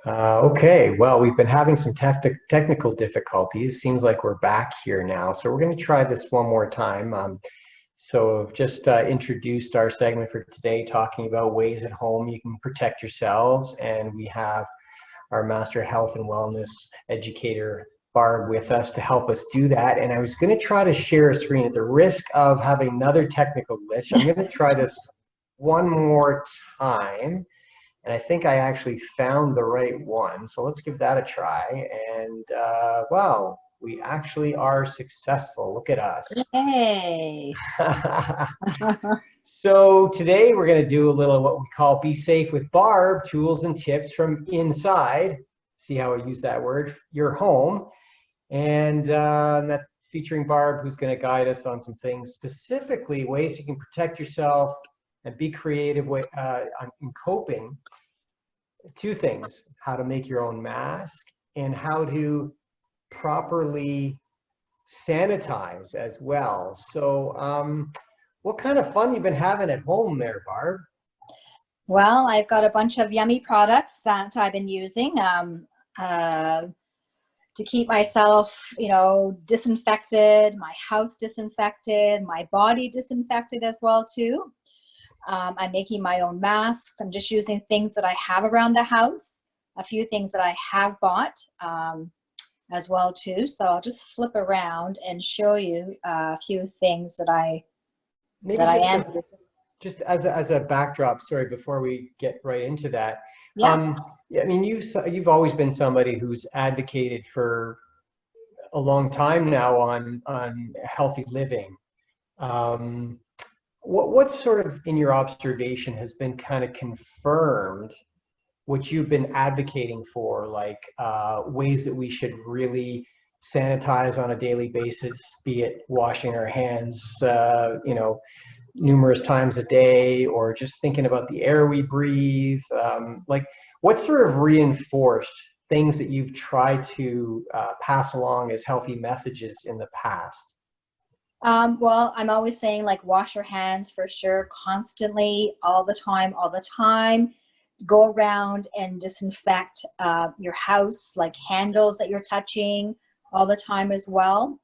Okay, well, we've been having some technical difficulties. Seems like we're back here now. So we're going to try this one more time. So I've just introduced our segment for today, talking about ways at home you can protect yourselves. And we have our Master Health and Wellness Educator, Barb, with us to help us do that. And I was going to try to share a screen at the risk of having another technical glitch. I'm going to try this one more time. And I think I actually found the right one. So let's give that a try. And wow, we actually are successful. Look at us. Hey. So today we're going to do a little what we call Be Safe with Barb, tools and tips from inside. See how I use that word, your home. And that's featuring Barb, who's going to guide us on some things, specifically ways you can protect yourself and be creative in coping. Two things: how to make your own mask and how to properly sanitize as well. So what kind of fun you've been having at home there, Barb? Well, I've got a bunch of yummy products that I've been using to keep myself, disinfected, my house disinfected, my body disinfected as well too. I'm making my own masks. I'm just using things that I have around the house, a few things that I have bought as well too. So I'll just flip around and show you a few things that I am. Just as a backdrop, sorry, before we get right into that. Yeah. I mean, you've always been somebody who's advocated for a long time now on healthy living. What sort of, in your observation, has been kind of confirmed what you've been advocating for, like ways that we should really sanitize on a daily basis, be it washing our hands, numerous times a day, or just thinking about the air we breathe? Like, what sort of reinforced things that you've tried to pass along as healthy messages in the past? Well, I'm always saying, like, wash your hands for sure, constantly, all the time. Go around and disinfect your house, like handles that you're touching all the time as well.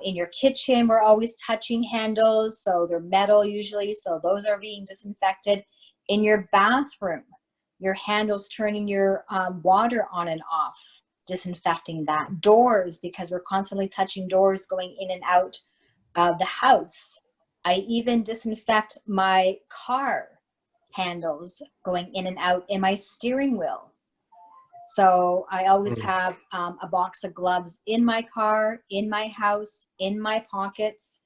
In your kitchen, we're always touching handles, so they're metal usually, so those are being disinfected. In your bathroom, your handles, turning your water on and off, disinfecting that. Doors, because we're constantly touching doors going in and out of the house. I even disinfect my car handles going in and out in my steering wheel. So I always have a box of gloves in my car, in my house, in my pockets.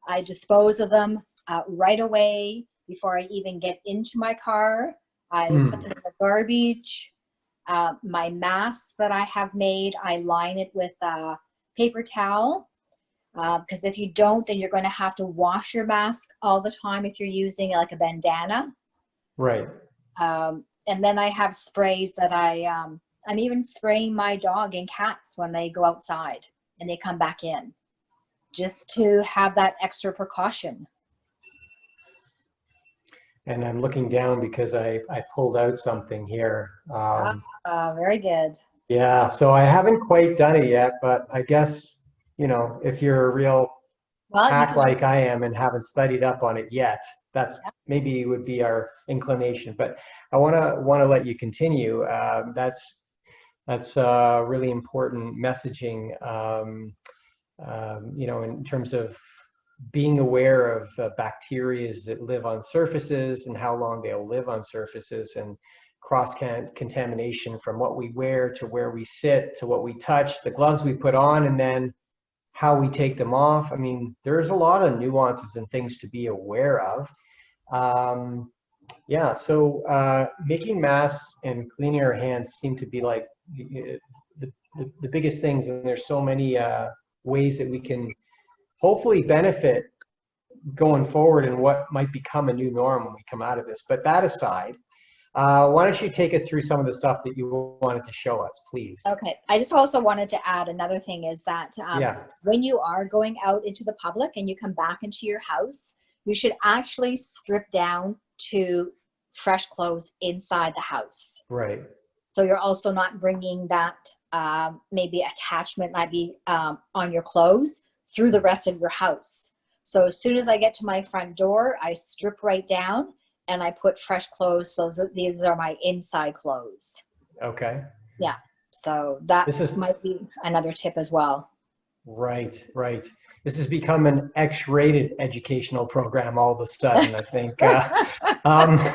I dispose of them right away before I even get into my car. I put them in the garbage. My mask that I have made, I line it with a paper towel. Because if you don't, then you're going to have to wash your mask all the time if you're using like a bandana. Right. And then I have sprays that I'm even spraying my dog and cats when they go outside and they come back in, just to have that extra precaution. And I'm looking down because I pulled out something here. Very good. Yeah, so I haven't quite done it yet, but I guess, if you're a real hack like I am and haven't studied up on it yet, that's maybe would be our inclination. But I want to let you continue. That's really important messaging, in terms of being aware of bacteria that live on surfaces and how long they'll live on surfaces, and cross-contamination from what we wear to where we sit to what we touch, the gloves we put on, and then how we take them off. I mean, there's a lot of nuances and things to be aware of. So making masks and cleaning our hands seem to be like the biggest things, and there's so many ways that we can hopefully benefit going forward in what might become a new norm when we come out of this. But that aside, why don't you take us through some of the stuff that you wanted to show us, please? Okay. I just also wanted to add another thing is that when you are going out into the public and you come back into your house, you should actually strip down to fresh clothes inside the house. Right. So you're also not bringing that maybe attachment might be on your clothes through the rest of your house. So as soon as I get to my front door, I strip right down and I put fresh clothes. So these are my inside clothes. Okay. Yeah. So that This is might be another tip as well. right, right. This has become an X-rated educational program all of a sudden, I think. Um,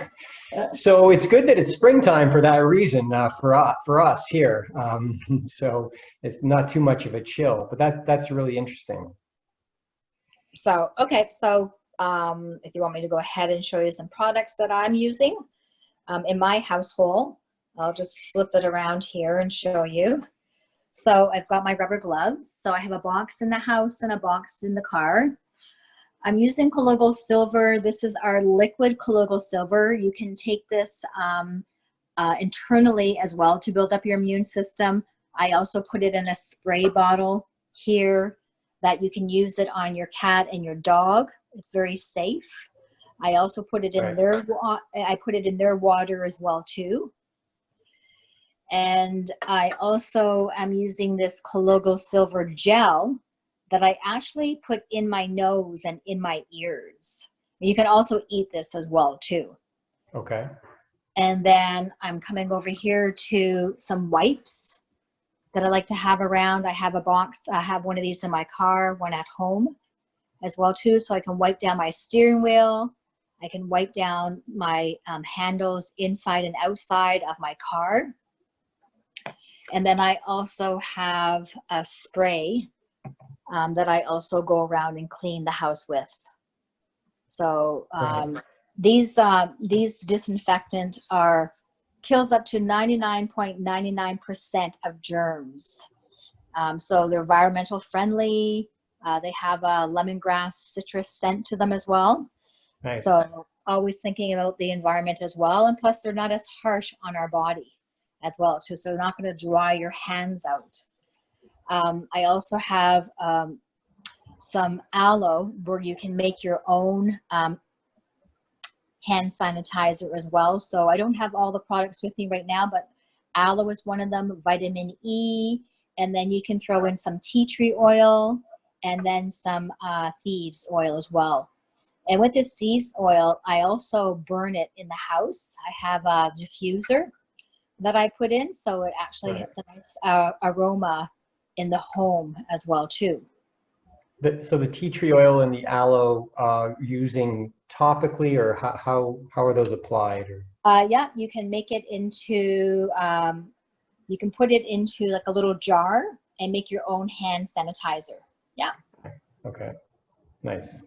so it's good that it's springtime for that reason for us here. So it's not too much of a chill, but that's really interesting. So, okay. So if you want me to go ahead and show you some products that I'm using in my household, I'll just flip it around here and show you. So I've got my rubber gloves. So I have a box in the house and a box in the car. I'm using colloidal silver. This is our liquid colloidal silver. You can take this internally as well to build up your immune system. I also put it in a spray bottle here that you can use it on your cat and your dog. It's very safe. I also put it in I put it in their water as well too. And I also am using this colloidal silver gel that I actually put in my nose and in my ears. You can also eat this as well too. Okay. And then I'm coming over here to some wipes that I like to have around. I have a box, I have one of these in my car, one at home as well too. So I can wipe down my steering wheel. I can wipe down my handles inside and outside of my car. And then I also have a spray that I also go around and clean the house with. So these disinfectant kills up to 99.99% of germs. So they're environmental friendly. They have a lemongrass citrus scent to them as well. Nice. So always thinking about the environment as well. And plus they're not as harsh on our body as well too. So they're not going to dry your hands out. I also have some aloe where you can make your own hand sanitizer as well. So I don't have all the products with me right now, but aloe is one of them, vitamin E, and then you can throw in some tea tree oil and then some thieves oil as well. And with this thieves oil, I also burn it in the house. I have a diffuser that I put in, so it actually hits a nice aroma in the home as well too. So the tea tree oil and the aloe using topically, or how are those applied? Or? Yeah, you can make it into, you can put it into like a little jar and make your own hand sanitizer. Yeah. Okay, nice.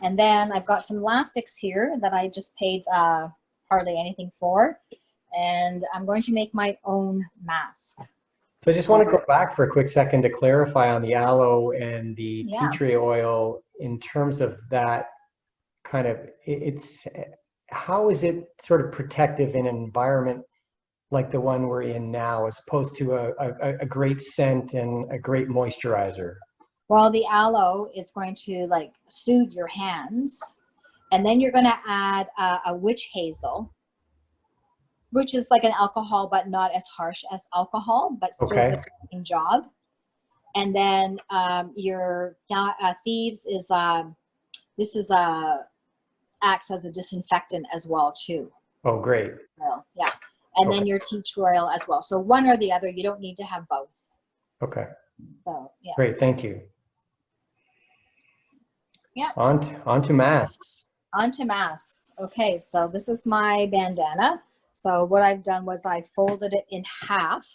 And then I've got some elastics here that I just paid hardly anything for. And I'm going to make my own mask. So I just want to go back for a quick second to clarify on the aloe and the tea tree oil in terms of that kind of, how is it sort of protective in an environment like the one we're in now, as opposed to a great scent and a great moisturizer? Well, the aloe is going to like soothe your hands. And then you're going to add a witch hazel, which is like an alcohol, but not as harsh as alcohol, but still does the same job. And then your thieves is, acts as a disinfectant as well too. Oh, great. Well, yeah. And then your tea tree oil as well. So one or the other, you don't need to have both. Okay. So, yeah. Great, thank you. Yeah. On to masks. On to masks. Okay, so this is my bandana. So what I've done was I folded it in half.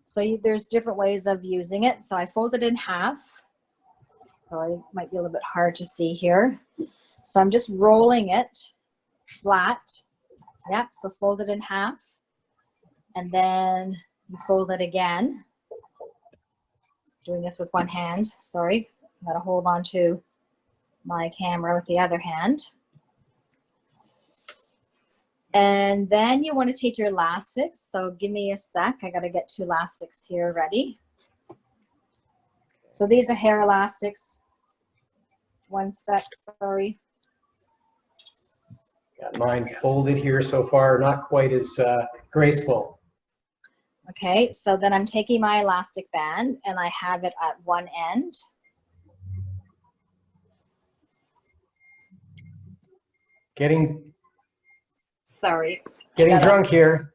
So there's different ways of using it. So I folded it in half. So it might be a little bit hard to see here. So I'm just rolling it flat. Yep, so fold it in half. And then you fold it again. Doing this with one hand, sorry. I gotta hold on to my camera with the other hand. And then you want to take your elastics. So give me a sec. I got to get 2 elastics here ready. So these are hair elastics. One sec, sorry. Got mine folded here so far, not quite as graceful. Okay, so then I'm taking my elastic band and I have it at one end. Getting Sorry. drunk here.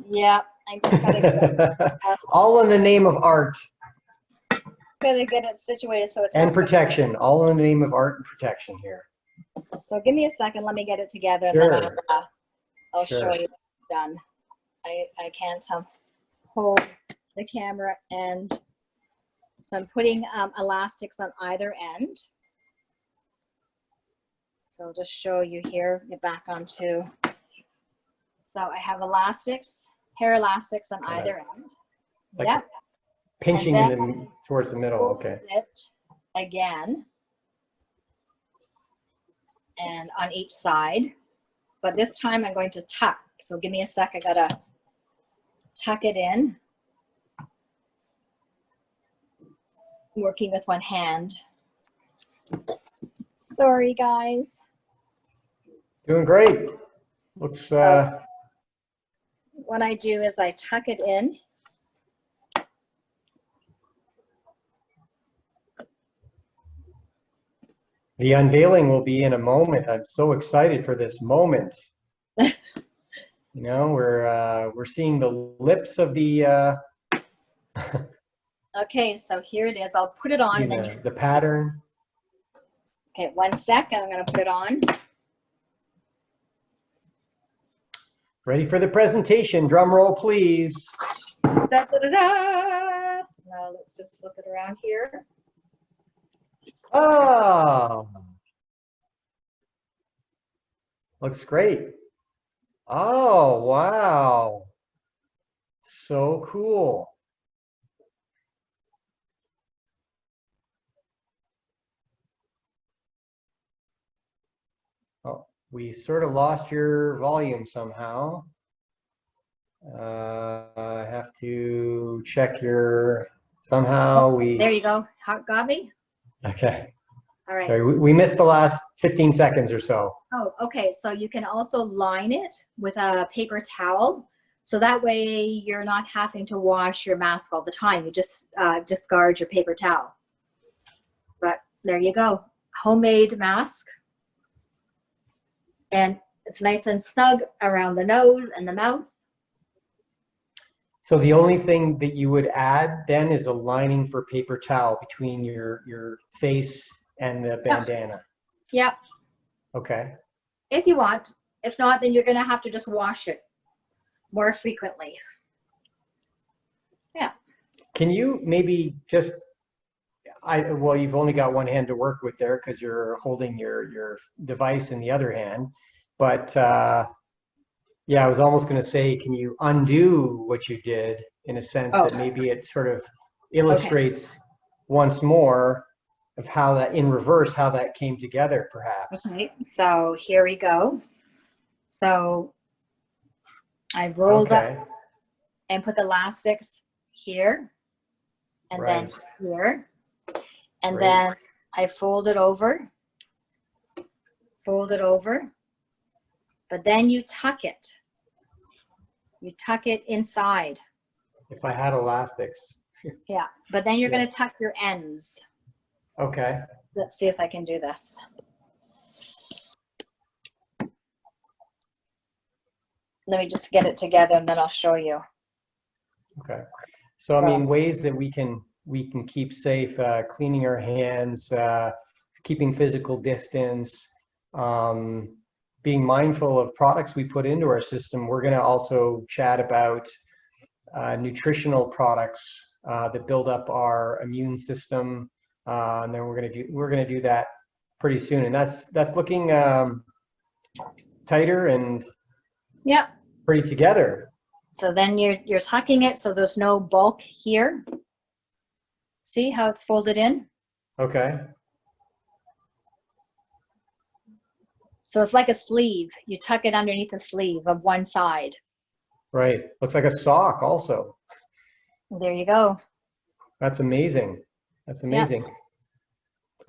Yeah, I just gotta All in the name of art. gotta get it situated so it's And not protection. All in the name of art and protection here. So give me a second, let me get it together and Sure. then I'll Sure. show you done. I can't hold the camera, and so I'm putting elastics on either end. So I'll just show you here, get back onto. So I have elastics, hair elastics on either end. Like Yep. pinching And in the, towards the middle, okay. It again. And on each side. But this time I'm going to tuck. So give me a sec, I gotta tuck it in. Working with one hand. Sorry, guys. Doing great. Looks, What I do is I tuck it in. the unveiling will be in a moment. I'm so excited for this moment. You know, we're seeing the lips of the Okay, so here it is. I'll put it on. And then the pattern. okay, one sec, I'm gonna put it on. Ready for the presentation. Drum roll, please. Da, da, da, da. Now let's just flip it around here. Oh, looks great. Oh, wow. So cool. Oh, we sort of lost your volume somehow. I have to check your, somehow we. There you go. Got me? Okay. All right. Sorry, we missed the last 15 seconds or so. Oh, okay. So you can also line it with a paper towel. So that way you're not having to wash your mask all the time. You just discard your paper towel. But there you go. Homemade mask. And it's nice and snug around the nose and the mouth. So the only thing that you would add then is a lining for paper towel between your face and the bandana. Yep. Okay. If you want. If not, then you're going to have to just wash it more frequently. Yeah. Can you maybe just, well, you've only got one hand to work with there because you're holding your device in the other hand. But yeah, I was almost going to say, can you undo what you did in a sense that maybe it sort of illustrates once more of how that, in reverse, how that came together, perhaps. Okay, so here we go. So I've rolled up and put the elastics here and then here. And then I fold it over, but then you tuck it. You tuck it inside. If I had elastics. Yeah, but then you're going to tuck your ends. Okay. Let's see if I can do this. Let me just get it together and then I'll show you. Okay. So I mean, ways that we can keep safe, cleaning our hands, keeping physical distance, being mindful of products we put into our system. We're going to also chat about nutritional products that build up our immune system, and then we're going to do that pretty soon. And that's looking tighter and pretty together. So then you're tucking it so there's no bulk here. See how it's folded in? Okay. So it's like a sleeve. You tuck it underneath the sleeve of one side. Right. Looks like a sock also. There you go. That's amazing. That's amazing. Yep.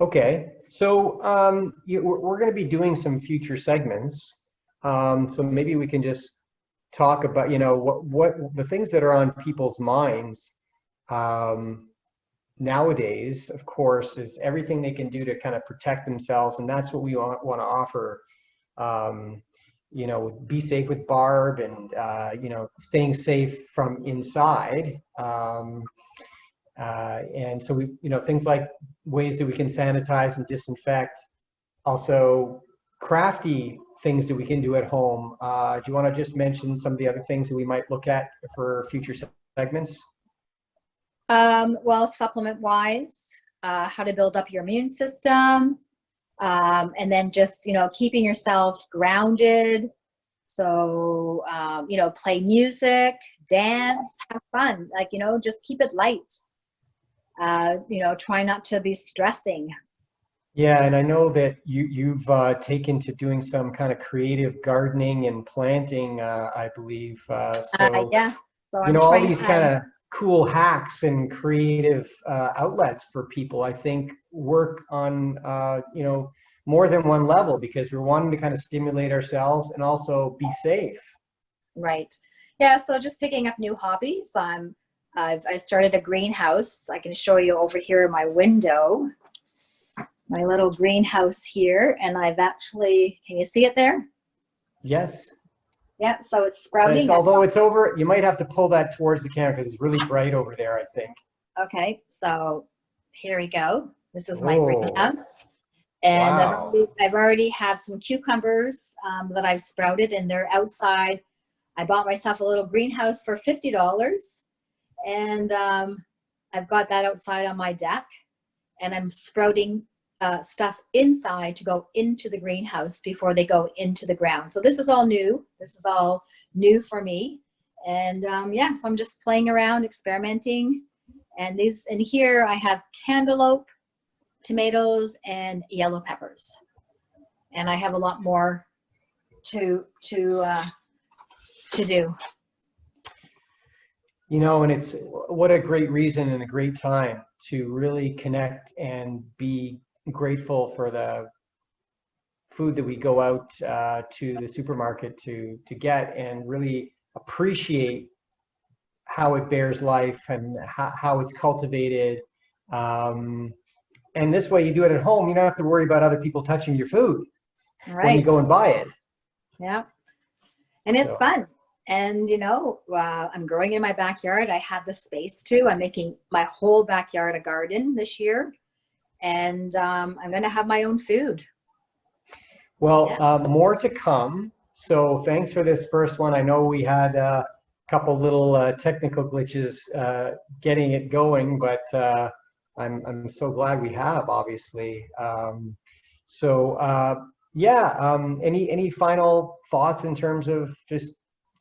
Okay. So we're going to be doing some future segments. So maybe we can just talk about, you know, what the things that are on people's minds nowadays, of course, is everything they can do to kind of protect themselves. And that's what we want to offer. You know, be safe with Barb, and, you know, staying safe from inside. And so we, you know, things like ways that we can sanitize and disinfect, also crafty things that we can do at home. Do you want to just mention some of the other things that we might look at for future segments? Well, supplement wise, how to build up your immune system, and then just, you know, keeping yourself grounded. So, you know, play music, dance, have fun, like, you know, just keep it light. You know, try not to be stressing. Yeah, and I know that you've taken to doing some kind of creative gardening and planting, I believe. So, Yes. So you I'm know, all trying these kind of cool hacks and creative outlets for people, I think, work on, you know, more than one level, because we're wanting to kind of stimulate ourselves and also be safe. Right. Yeah. So just picking up new hobbies. I started a greenhouse. I can show you over here in my window, my little greenhouse here. And I've actually, can you see it there? Yes. Yeah. So it's sprouting. Although it's over, you might have to pull that towards the camera because it's really bright over there, I think. Okay. So here we go. This is my Oh, greenhouse. And wow. I've already have some cucumbers that I've sprouted, and they're outside. I bought myself a little greenhouse for $50, and I've got that outside on my deck, and I'm sprouting stuff inside to go into the greenhouse before they go into the ground. So this is all new. This is all new for me, and yeah, so I'm just playing around, experimenting. And here I have cantaloupe, tomatoes, and yellow peppers, and I have a lot more to do. You know, and it's what a great reason and a great time to really connect and be grateful for the food that we go out to the supermarket to get, and really appreciate how it bears life and how it's cultivated. And this way you do it at home. You don't have to worry about other people touching your food when you go and buy it. Yeah. And it's fun. And, you know, I'm growing in my backyard. I have the space too. I'm making my whole backyard a garden this year. And I'm going to have my own food. Well, more to come. So thanks for this first one. I know we had a couple little technical glitches getting it going, but I'm so glad we have, obviously. Any final thoughts in terms of just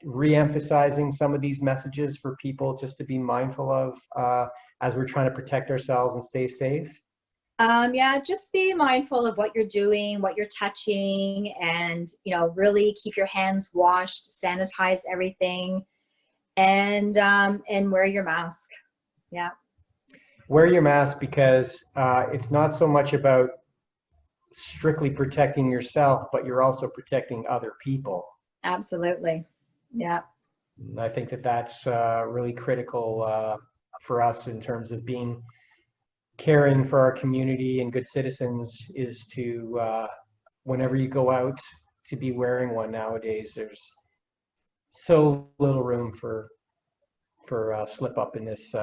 re-emphasizing some of these messages for people just to be mindful of as we're trying to protect ourselves and stay safe? Yeah, just be mindful of what you're doing, what you're touching, and, you know, really keep your hands washed, sanitize everything, and wear your mask. Yeah. Wear your mask, because it's not so much about strictly protecting yourself, but you're also protecting other people. Absolutely. Yeah. I think that that's really critical for us in terms of being caring for our community and good citizens, is to whenever you go out, to be wearing one. Nowadays there's so little room for slip up in this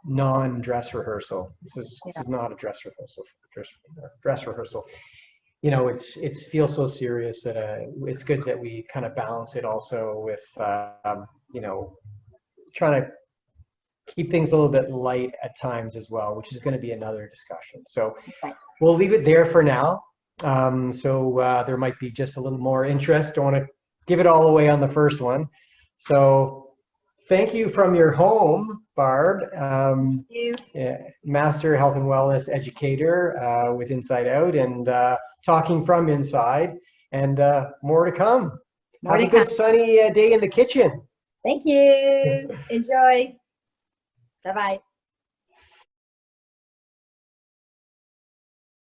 non-dress rehearsal. This is not a dress rehearsal. Dress rehearsal. You know, it feels so serious that it's good that we kind of balance it also with you know, trying to keep things a little bit light at times as well, which is going to be another discussion. So we'll leave it there for now. There might be just a little more interest. Don't want to give it all away on the first one. So thank you from your home, Barb. Thank you. Master Health and Wellness Educator with InsideOut, and talking from inside, and more to come. Have a good sunny day in the kitchen. Thank you. Enjoy. Bye-bye.